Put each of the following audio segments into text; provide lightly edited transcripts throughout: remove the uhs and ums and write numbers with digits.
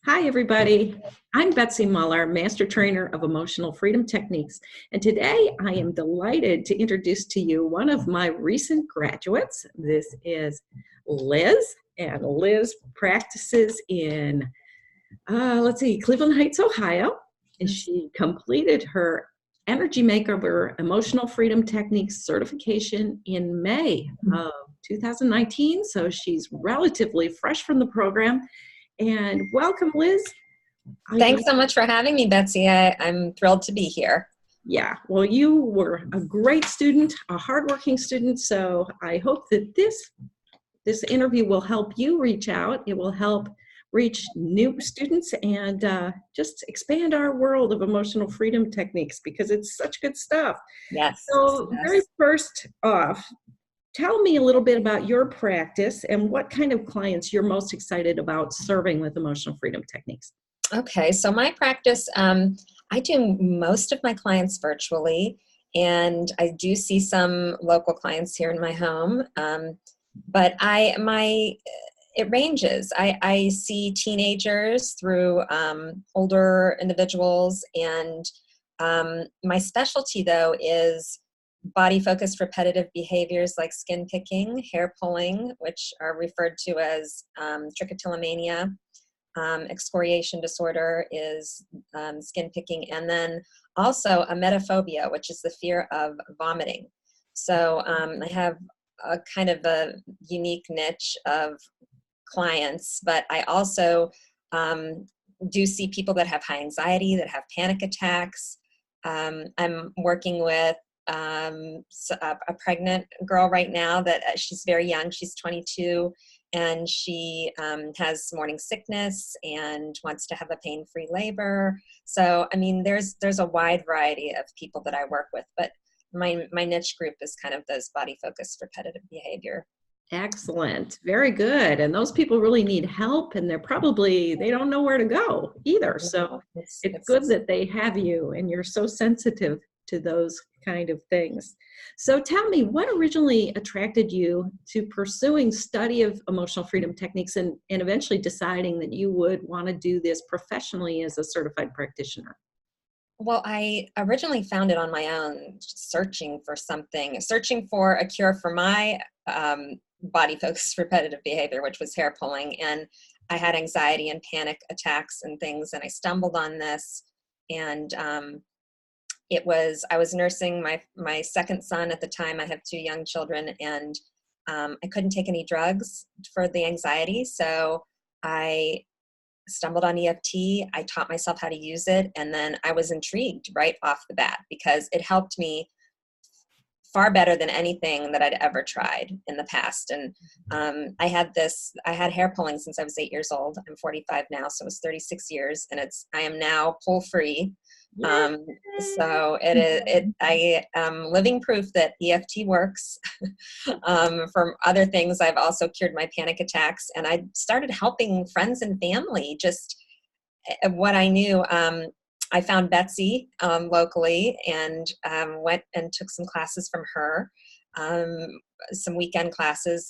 Hi, everybody. I'm Betsy Muller, Master Trainer of Emotional Freedom Techniques. And today I am delighted to introduce to you one of my recent graduates. This is Liz, and Liz practices in, Cleveland Heights, Ohio. And she completed her Energy Makeover Emotional Freedom Techniques certification in May of 2019. So she's relatively fresh from the program. And welcome, Liz. Thanks so much for having me, Betsy. I'm thrilled to be here. Yeah, well, you were a great student, a hardworking student, so I hope that this interview will help you reach out. It will help reach new students and just expand our world of emotional freedom techniques because it's such good stuff. Yes. So Yes. very first off, tell me a little bit about your practice and what kind of clients you're most excited about serving with emotional freedom techniques. Okay, so my practice, I do most of my clients virtually, and I do see some local clients here in my home. But it ranges. I see teenagers through older individuals, and my specialty though is body-focused repetitive behaviors like skin picking, hair pulling, which are referred to as trichotillomania. Excoriation disorder is skin picking, and then also emetophobia, which is the fear of vomiting. So I have a kind of a unique niche of clients, but I also do see people that have high anxiety, that have panic attacks. I'm working with a pregnant girl right now that she's very young, she's 22, and she has morning sickness and wants to have a pain-free labor. So, I mean, there's a wide variety of people that I work with, but my niche group is kind of those body-focused repetitive behavior. Excellent. Very good. And those people really need help, and they don't know where to go either. So it's good that they have you, and you're so sensitive to those kind of things. So tell me, what originally attracted you to pursuing study of emotional freedom techniques and eventually deciding that you would want to do this professionally as a certified practitioner? Well, I originally found it on my own, searching for a cure for my body-focused repetitive behavior, which was hair pulling. And I had anxiety and panic attacks and things, and I stumbled on this. And I was nursing my second son at the time. I have two young children, and I couldn't take any drugs for the anxiety. So I stumbled on EFT. I taught myself how to use it, and then I was intrigued right off the bat because it helped me far better than anything that I'd ever tried in the past. And I had hair pulling since I was 8 years old. I'm 45 now, so it was 36 years, and I am now pull free. So I am living proof that EFT works. From other things, I've also cured my panic attacks, and I started helping friends and family. Just what I knew. I found Betsy locally and went and took some classes from her, some weekend classes,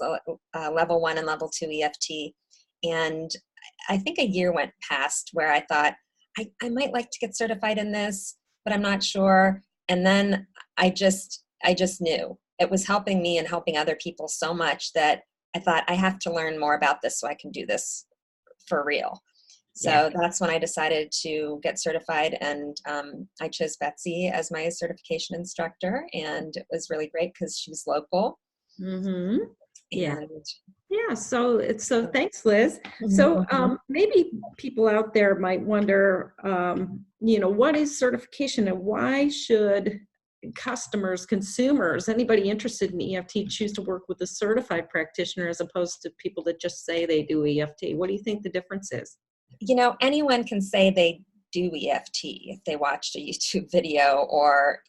level 1 and level 2 EFT. And I think a year went past where I thought, I might like to get certified in this, but I'm not sure. And then I just knew it was helping me and helping other people so much that I thought I have to learn more about this so I can do this for real. So that's when I decided to get certified, and I chose Betsy as my certification instructor, and it was really great because she was local. Mm-hmm. Yeah. Yeah. So thanks, Liz. So maybe people out there might wonder, what is certification and why should consumers, anybody interested in EFT choose to work with a certified practitioner as opposed to people that just say they do EFT? What do you think the difference is? Anyone can say they do EFT if they watched a YouTube video or,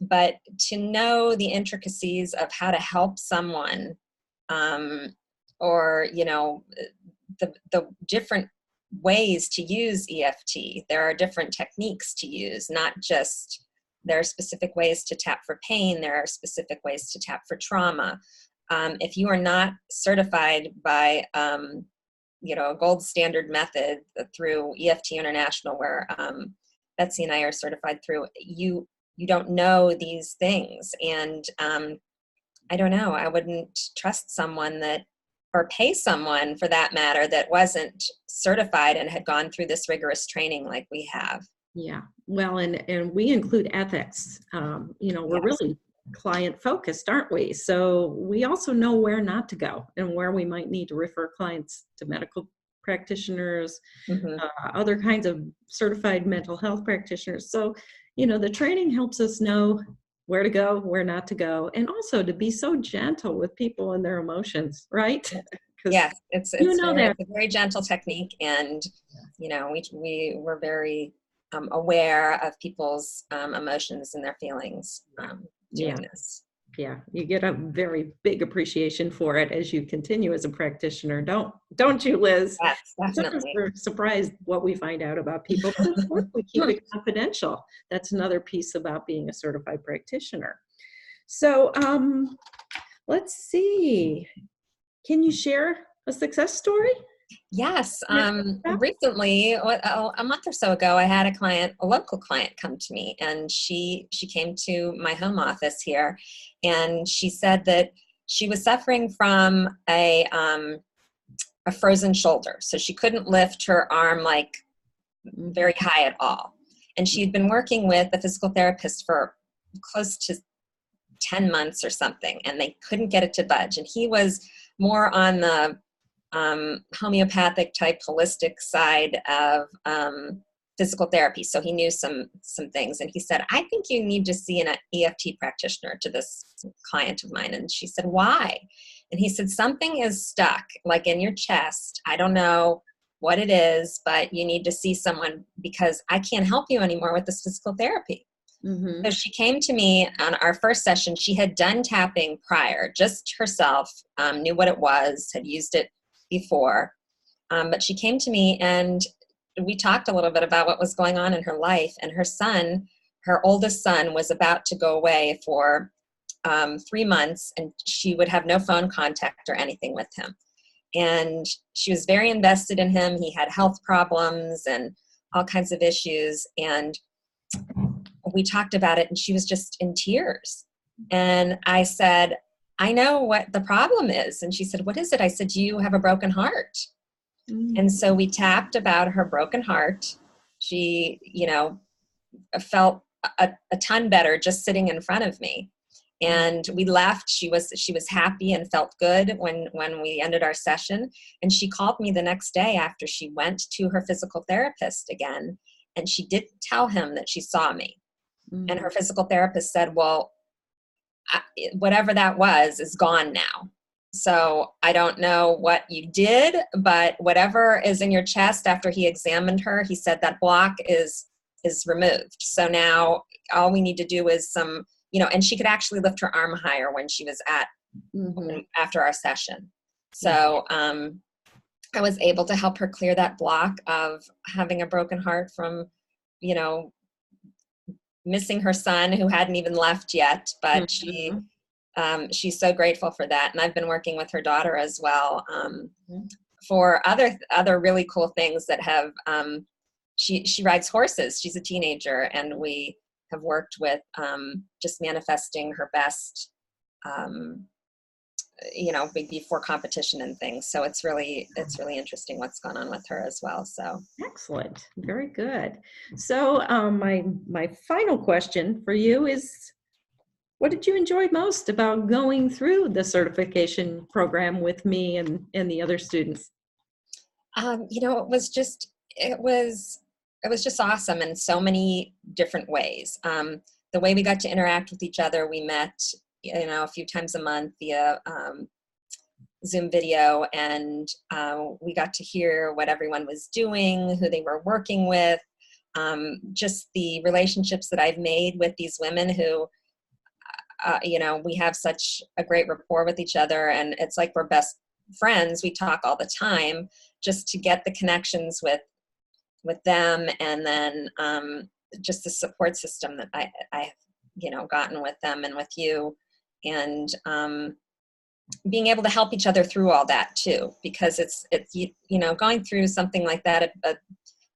but to know the intricacies of how to help someone, or, the different ways to use EFT. There are different techniques to use, not just, there are specific ways to tap for pain. There are specific ways to tap for trauma. If you are not certified by a gold standard method through EFT International, where Betsy and I are certified through, you don't know these things. And I don't know, I wouldn't trust someone that, or pay someone for that matter, that wasn't certified and had gone through this rigorous training like we have. Yeah. Well, and we include ethics. We're Yes. really client focused, aren't we? So we also know where not to go and where we might need to refer clients to medical practitioners, Mm-hmm. other kinds of certified mental health practitioners. So, the training helps us know where to go, where not to go, and also to be so gentle with people and their emotions, right? Because Yes, it's that. a very gentle technique, and we were very aware of people's emotions and their feelings Yeah. doing this. Yeah, you get a very big appreciation for it as you continue as a practitioner. Don't you, Liz? Yes, Sometimes definitely. we're surprised what we find out about people, but of course we keep it confidential. That's another piece about being a certified practitioner. So let's see. Can you share a success story? Yes. Yeah. Recently, a month or so ago, I had a local client come to me, and she came to my home office here, and she said that she was suffering from a frozen shoulder. So she couldn't lift her arm like very high at all. And she had been working with a physical therapist for close to 10 months or something, and they couldn't get it to budge. And he was more on the homeopathic type holistic side of physical therapy. So he knew some things. And he said, I think you need to see an EFT practitioner, to this client of mine. And she said, why? And he said, something is stuck, like in your chest. I don't know what it is, but you need to see someone, because I can't help you anymore with this physical therapy. Mm-hmm. So she came to me on our first session. She had done tapping prior, just herself, knew what it was, had used it before. But she came to me, and we talked a little bit about what was going on in her life. And her oldest son, was about to go away for 3 months, and she would have no phone contact or anything with him. And she was very invested in him. He had health problems and all kinds of issues. And we talked about it, and she was just in tears. And I said, I know what the problem is. And she said, what is it? I said, you have a broken heart. Mm-hmm. And so we tapped about her broken heart. She, felt a ton better just sitting in front of me. And we left. She was happy and felt good when we ended our session. And she called me the next day after she went to her physical therapist again. And she didn't tell him that she saw me. Mm-hmm. And her physical therapist said, well, whatever that was is gone now. So I don't know what you did, but whatever is in your chest, after he examined her, he said that block is removed. So now all we need to do is some, and she could actually lift her arm higher when she was after our session. So I was able to help her clear that block of having a broken heart from, missing her son, who hadn't even left yet, but she's so grateful for that. And I've been working with her daughter as well for other really cool things that have, she rides horses. She's a teenager, and we have worked with just manifesting her best, before competition and things. So it's really interesting what's gone on with her as well. So excellent, very good. So my final question for you is, what did you enjoy most about going through the certification program with me and the other students? It was just awesome in so many different ways. The way we got to interact with each other, we met, a few times a month via Zoom video, and we got to hear what everyone was doing, who they were working with, just the relationships that I've made with these women who, we have such a great rapport with each other, and it's like we're best friends. We talk all the time, just to get the connections with them, and then just the support system that I've gotten with them and with you. And being able to help each other through all that too, because it's going through something like that, a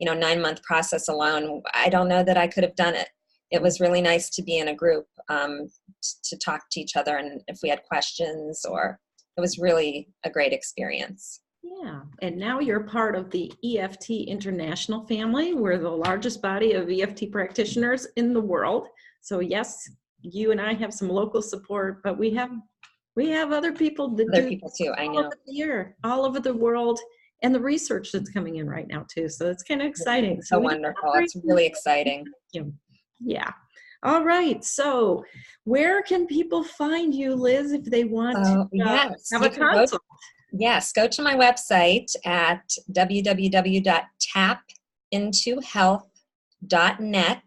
9-month process alone, I don't know that I could have done it. It was really nice to be in a group, to talk to each other, and if we had questions, or it was really a great experience. Yeah, and now you're part of the EFT International family. We're the largest body of EFT practitioners in the world. So yes, you and I have some local support, but we have other people that Other do people too, I all know. over the year, all over the world, and the research that's coming in right now too. So it's kind of exciting. So wonderful. It's really exciting. Yeah. All right. So where can people find you, Liz, if they want to have a consult? Yes, go to my website at www.tapintohealth.net,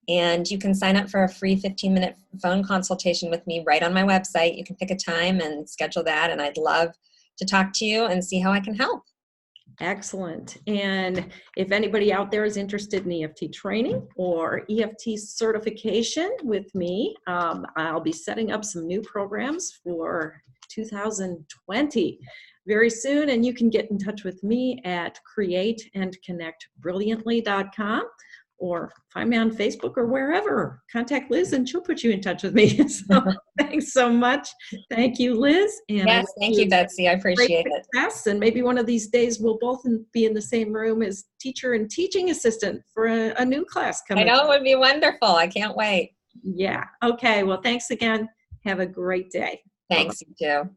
and you can sign up for a free 15-minute phone consultation with me right on my website. You can pick a time and schedule that, and I'd love to talk to you and see how I can help. Excellent. And if anybody out there is interested in EFT training or EFT certification with me, I'll be setting up some new programs for 2020 very soon. And you can get in touch with me at createandconnectbrilliantly.com, or find me on Facebook or wherever. Contact Liz and she'll put you in touch with me. So thanks so much. Thank you, Liz. And yes, thank you, Betsy. I appreciate it. And maybe one of these days we'll both be in the same room as teacher and teaching assistant for a new class coming. I know, it would be wonderful. I can't wait. Yeah. Okay. Well, thanks again. Have a great day. Thanks, you too.